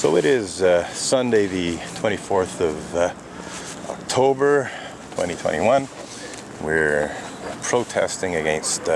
So it is Sunday the 24th of October 2021. We're protesting against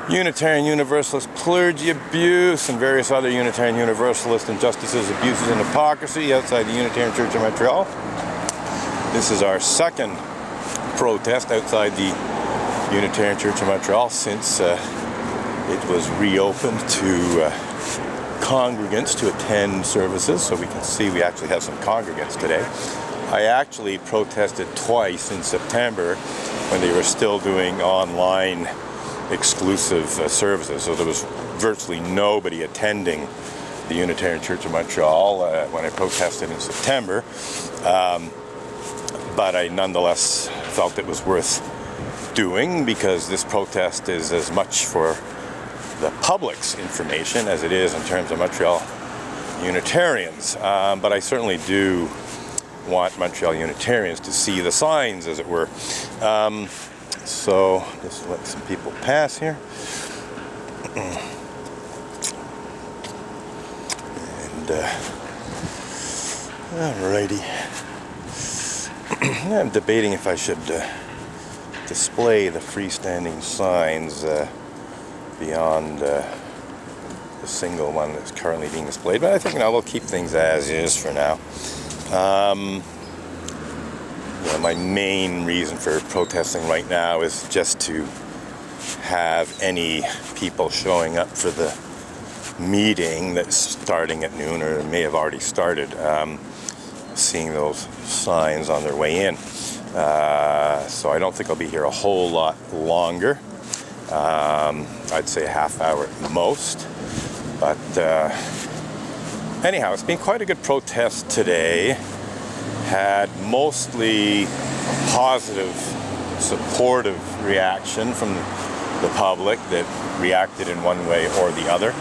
Unitarian Universalist clergy abuse and various other Unitarian Universalist injustices, abuses, and hypocrisy outside the Unitarian Church of Montreal. This is our second protest outside the Unitarian Church of Montreal since it was reopened to congregants to attend services, so we can see we actually have some congregants today. I actually protested twice in September when they were still doing online exclusive services, so there was virtually nobody attending the Unitarian Church of Montreal when I protested in September, but I nonetheless felt it was worth doing because this protest is as much for the public's information as it is in terms of Montreal Unitarians. But I certainly do want Montreal Unitarians to see the signs, as it were. So just let some people pass here. And alrighty. I'm debating if I should display the freestanding signs beyond the single one that's currently being displayed, but I think we'll keep things as is for now. My main reason for protesting right now is just to have any people showing up for the meeting that's starting at noon, or may have already started, seeing those signs on their way in. So I don't think I'll be here a whole lot longer. I'd say a half hour at the most. But anyhow, it's been quite a good protest today. Had mostly positive, supportive reaction from the public that reacted in one way or the other.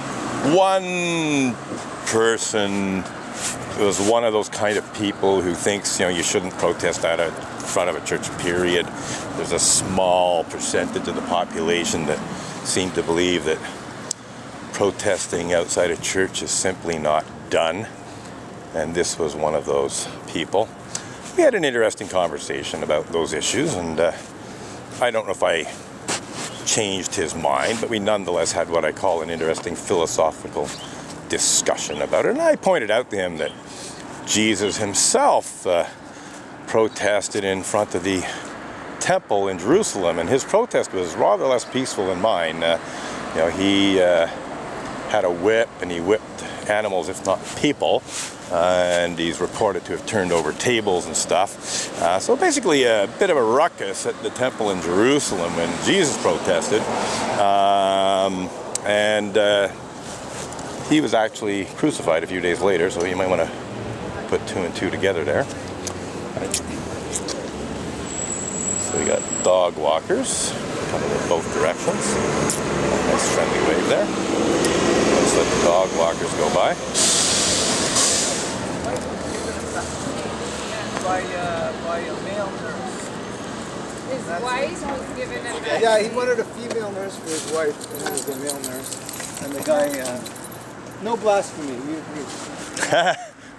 One person was one of those kind of people who thinks, you shouldn't protest out in front of a church, period. There's a small percentage of the population that seem to believe that protesting outside a church is simply not done. And this was one of those people. We had an interesting conversation about those issues, and I don't know if I changed his mind, but we nonetheless had what I call an interesting philosophical discussion about it. And I pointed out to him that Jesus himself protested in front of the temple in Jerusalem, and his protest was rather less peaceful than mine. He had a whip, and he whipped animals, if not people, and he's reported to have turned over tables and stuff. So basically a bit of a ruckus at the temple in Jerusalem when Jesus protested, and he was actually crucified a few days later, so you might want to put two and two together there. So we got dog walkers coming in both directions. Nice friendly wave there. Let's let the dog walkers go by. By a male nurse. His wife was given a... Yeah, he wanted a female nurse for his wife, and it was a male nurse. And the guy, no blasphemy.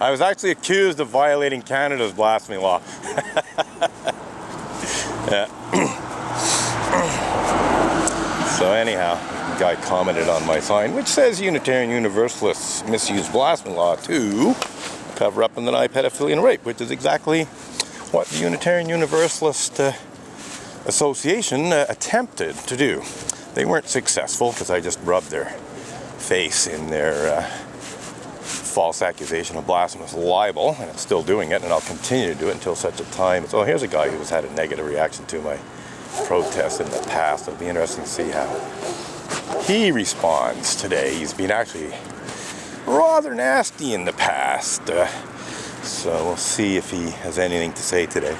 I was actually accused of violating Canada's blasphemy law. Yeah. So anyhow, the guy commented on my sign, which says Unitarian Universalists misuse blasphemy law to cover up and deny pedophilia and rape, which is exactly what the Unitarian Universalist Association attempted to do. They weren't successful because I just rubbed their face in their false accusation of blasphemous libel, and it's still doing it, and I'll continue to do it until such a time. So here's a guy who's had a negative reaction to my protest in the past. It'll be interesting to see how he responds today. He's been actually rather nasty in the past, so we'll see if he has anything to say today.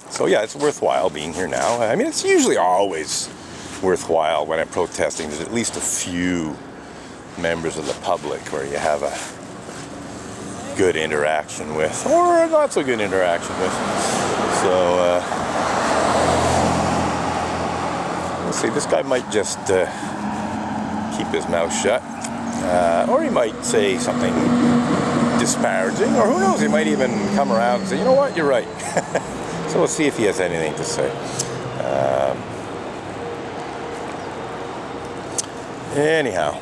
So yeah, it's worthwhile being here now. I mean, it's usually always worthwhile when I'm protesting. There's at least a few members of the public where you have a good interaction with, or a not so good interaction with. So Let's see, this guy might just keep his mouth shut. Or he might say something disparaging, or who knows, he might even come around and say, you know what, you're right. So we'll see if he has anything to say. Anyhow,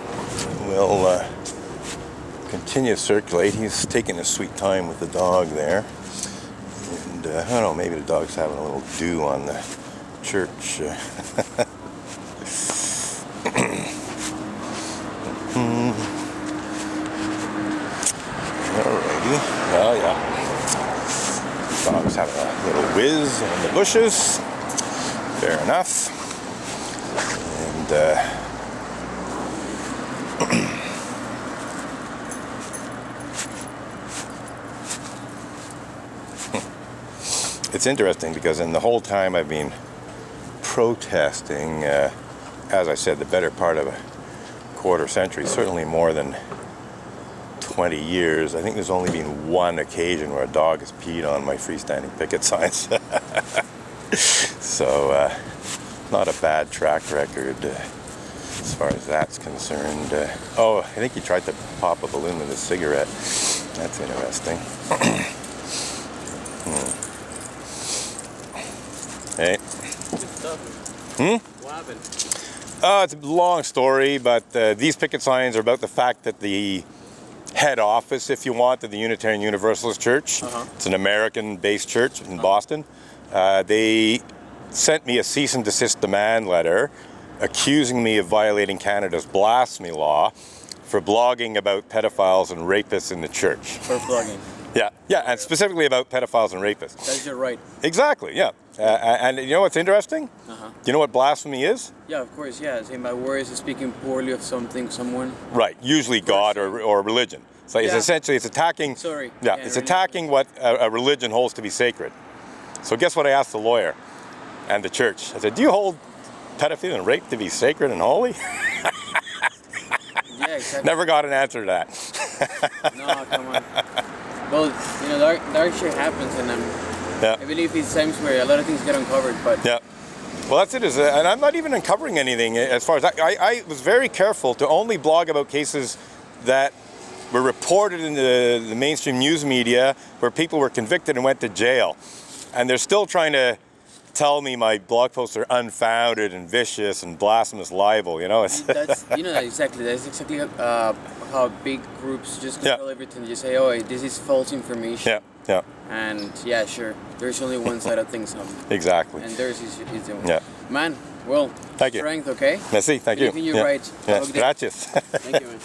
we'll continue to circulate. He's taking his sweet time with the dog there. And I don't know, maybe the dog's having a little dew on the church. Alrighty. Well, yeah. Dog's having a little whiz in the bushes. Fair enough. And it's interesting because in the whole time I've been protesting, as I said, the better part of a quarter century, certainly more than 20 years. I think there's only been one occasion where a dog has peed on my freestanding picket signs. So, not a bad track record as far as that's concerned. Oh, I think he tried to pop a balloon with a cigarette. That's interesting. Hey. What happened? It's a long story, but these picket signs are about the fact that the head office, if you want, of the Unitarian Universalist Church, it's an American-based church in Boston, they sent me a cease and desist demand letter accusing me of violating Canada's blasphemy law for blogging about pedophiles and rapists in the church. For blogging. Yeah, and specifically about pedophiles and rapists. That's your right. Exactly, yeah. And you know what's interesting? Do you know what blasphemy is? Yeah, of course, yeah. Saying by words is speaking poorly of something, someone. Right, usually God or religion. So it's essentially, it's attacking. Sorry. Yeah, it's attacking what a religion holds to be sacred. So guess what I asked the lawyer and the church? I said, do you hold pedophilia and rape to be sacred and holy? Yeah, exactly. Never got an answer to that. No, come on. Well, you know, dark shit happens, and I believe it's times where a lot of things get uncovered, but... Yeah. Well, that's it. And I'm not even uncovering anything as far as... I was very careful to only blog about cases that were reported in the mainstream news media where people were convicted and went to jail. And they're still trying to tell me my blog posts are unfounded and vicious and blasphemous libel, you know? That's, you know, exactly. That's exactly how big groups just control everything. You say, oh, this is false information. Yeah. And yeah, sure. There's only one side of things. Exactly. And theirs is the one. Yeah. Man, well, thank you. Strength, okay? Merci, thank you. You're right. Yeah. Gracias. Thank you, man.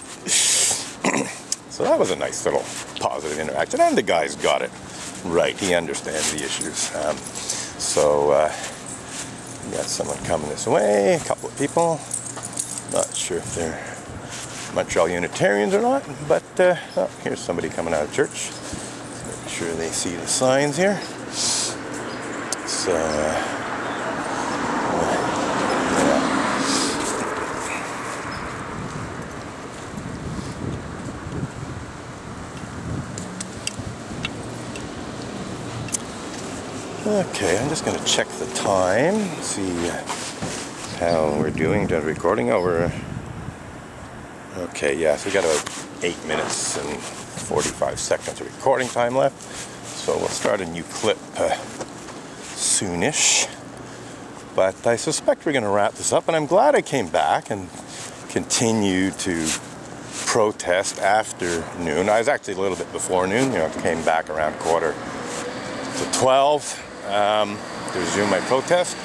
So that was a nice little positive interaction, and the guy's got it right. He understands the issues. So we got someone coming this way, a couple of people. Not sure if they're Montreal Unitarians or not, but oh, here's somebody coming out of church. Make sure they see the signs here. So okay, I'm just going to check the time, see how we're doing. Done recording. Oh, we're okay. Yeah, so we got about 8 minutes and 45 seconds of recording time left. So we'll start a new clip soonish. But I suspect we're going to wrap this up, and I'm glad I came back and continued to protest after noon. I was actually a little bit before noon. You know, came back around 11:45. To resume my protest,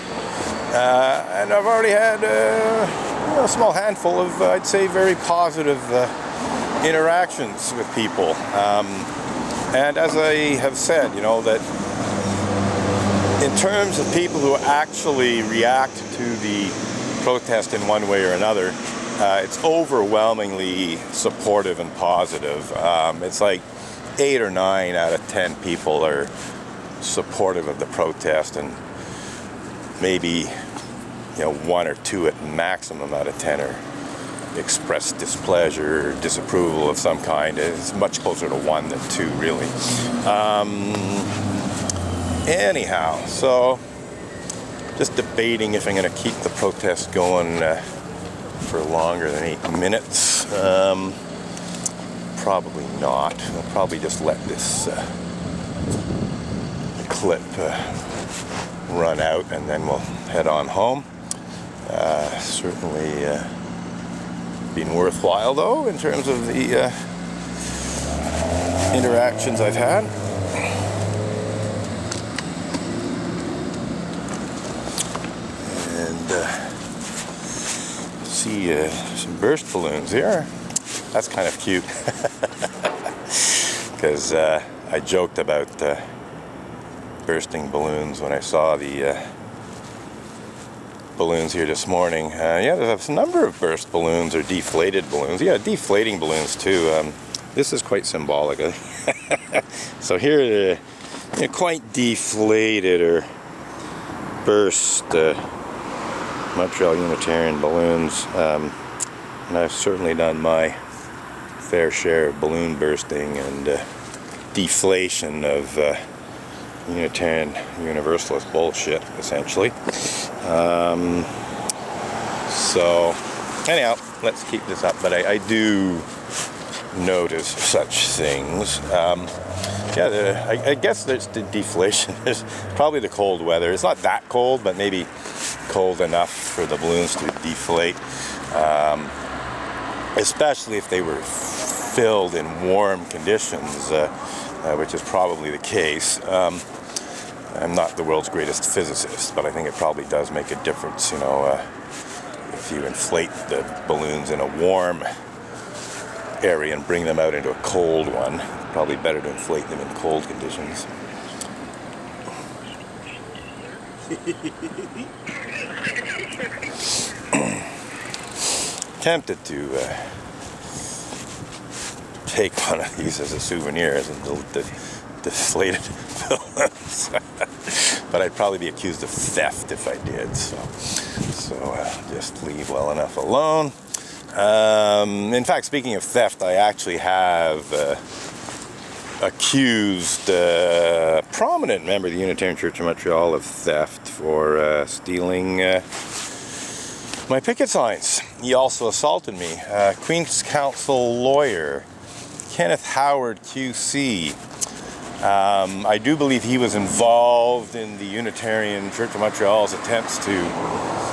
and I've already had a small handful of, I'd say, very positive interactions with people. And as I have said, you know, that in terms of people who actually react to the protest in one way or another, it's overwhelmingly supportive and positive. It's like 8 or 9 out of 10 people are supportive of the protest, and maybe, you know, 1 or 2 at maximum out of 10 are express displeasure or disapproval of some kind. It's much closer to 1 than 2, really. Anyhow, so just debating if I'm going to keep the protest going for longer than 8 minutes. Probably not. I'll probably just let this clip run out and then we'll head on home. Certainly been worthwhile though in terms of the interactions I've had. And see some burst balloons here. That's kind of cute because I joked about bursting balloons when I saw the balloons here this morning. Yeah, there's a number of burst balloons or deflated balloons. Yeah, deflating balloons too. This is quite symbolic. So here, quite deflated or burst Montreal Unitarian balloons. And I've certainly done my fair share of balloon bursting and deflation of Unitarian Universalist bullshit, essentially. So, anyhow, let's keep this up. But I do notice such things. Yeah, I guess there's the deflation. There's probably the cold weather. It's not that cold, but maybe cold enough for the balloons to deflate. Especially if they were filled in warm conditions, which is probably the case. I'm not the world's greatest physicist, but I think it probably does make a difference, if you inflate the balloons in a warm area and bring them out into a cold one. Probably better to inflate them in cold conditions. Tempted to take one of these as a souvenir, as the deflated balloons. But I'd probably be accused of theft if I did, so just leave well enough alone. In fact, speaking of theft, I actually have accused a prominent member of the Unitarian Church of Montreal of theft for stealing my picket signs. He also assaulted me. Queen's Counsel lawyer Kenneth Howard QC. I do believe he was involved in the Unitarian Church of Montreal's attempts to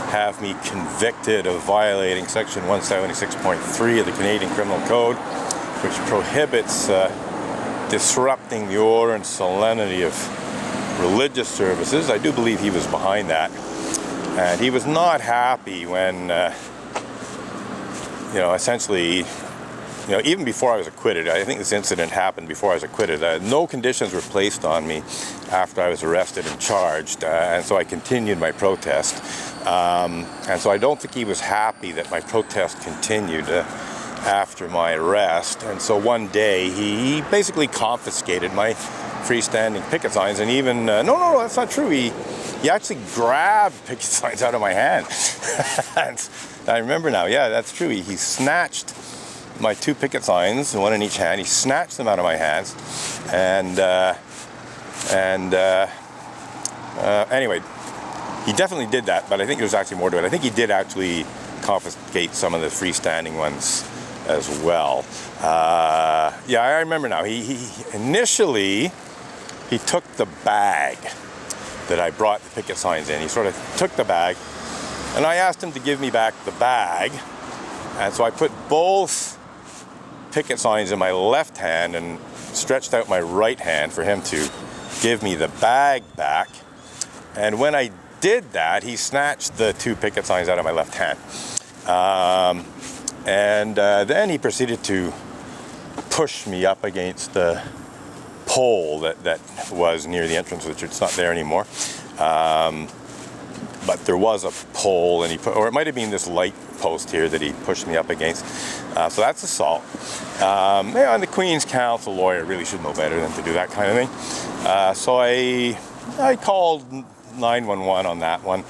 have me convicted of violating Section 176.3 of the Canadian Criminal Code, which prohibits disrupting the order and solemnity of religious services. I do believe he was behind that. And he was not happy when, essentially, even before I was acquitted. I think this incident happened before I was acquitted. No conditions were placed on me after I was arrested and charged, and so I continued my protest. And so I don't think he was happy that my protest continued after my arrest. And so one day he basically confiscated my freestanding picket signs, and even no, that's not true. He actually grabbed picket signs out of my hand. And I remember now. Yeah, that's true. He snatched my 2 picket signs, one in each hand. He snatched them out of my hands, and anyway, he definitely did that. But I think there was actually more to it. I think he did actually confiscate some of the freestanding ones as well. Yeah, I remember now. He initially took the bag that I brought the picket signs in. He sort of took the bag, and I asked him to give me back the bag, and so I put both picket signs in my left hand and stretched out my right hand for him to give me the bag back. And when I did that, he snatched the 2 picket signs out of my left hand. Then he proceeded to push me up against the pole that was near the entrance, which it's not there anymore. But there was a pole, and or it might have been this light post here that he pushed me up against. So that's assault. And the Queen's Counsel lawyer really should know better than to do that kind of thing. So I called 911 on that one,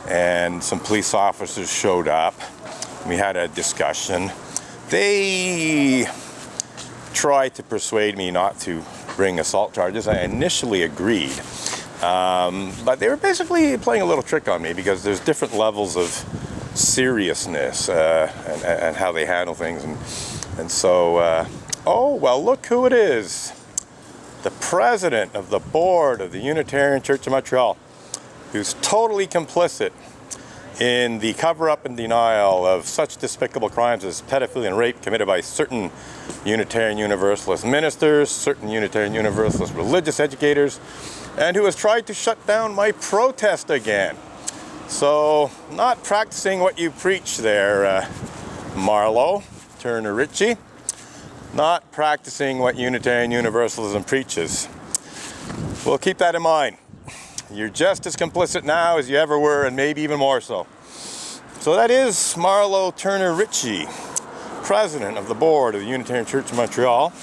and some police officers showed up. We had a discussion. They tried to persuade me not to bring assault charges. I initially agreed. But they were basically playing a little trick on me because there's different levels of seriousness and how they handle things. And so, oh, well, look who it is. The president of the board of the Unitarian Church of Montreal, who's totally complicit in the cover-up and denial of such despicable crimes as pedophilia and rape committed by certain Unitarian Universalist ministers, certain Unitarian Universalist religious educators, and who has tried to shut down my protest again. So, not practicing what you preach there, Marlowe, Turner Ritchie. Not practicing what Unitarian Universalism preaches. We'll keep that in mind. You're just as complicit now as you ever were, and maybe even more so. So that is Marlowe Turner Ritchie, president of the board of the Unitarian Church of Montreal,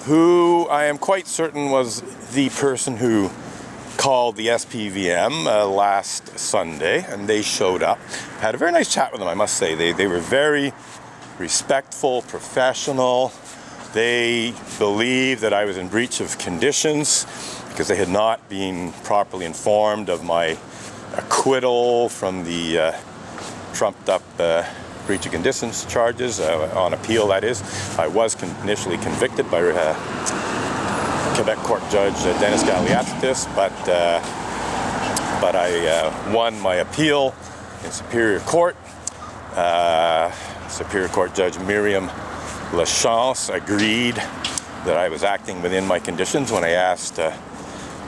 who I am quite certain was the person who called the SPVM last Sunday, and they showed up. I had a very nice chat with them, I must say. They were very respectful, professional. They believed that I was in breach of conditions because they had not been properly informed of my acquittal from the trumped up breach of conditions charges on appeal, that is. I was initially convicted by Quebec Court Judge Dennis Galiatis, but I won my appeal in Superior Court. Superior Court Judge Miriam Lachance agreed that I was acting within my conditions when I asked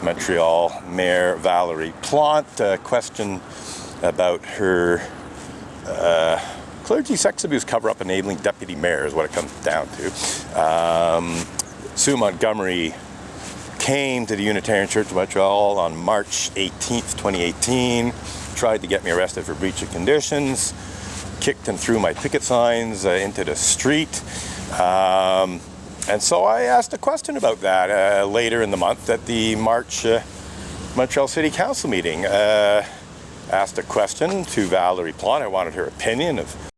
Montreal Mayor Valerie Plante a question about her clergy sex abuse cover-up enabling deputy mayor is what it comes down to. Sue Montgomery came to the Unitarian Church of Montreal on March 18th, 2018, tried to get me arrested for breach of conditions, kicked and threw my picket signs into the street. And so I asked a question about that later in the month at the March Montreal City Council meeting. Asked a question to Valerie Plante. I wanted her opinion of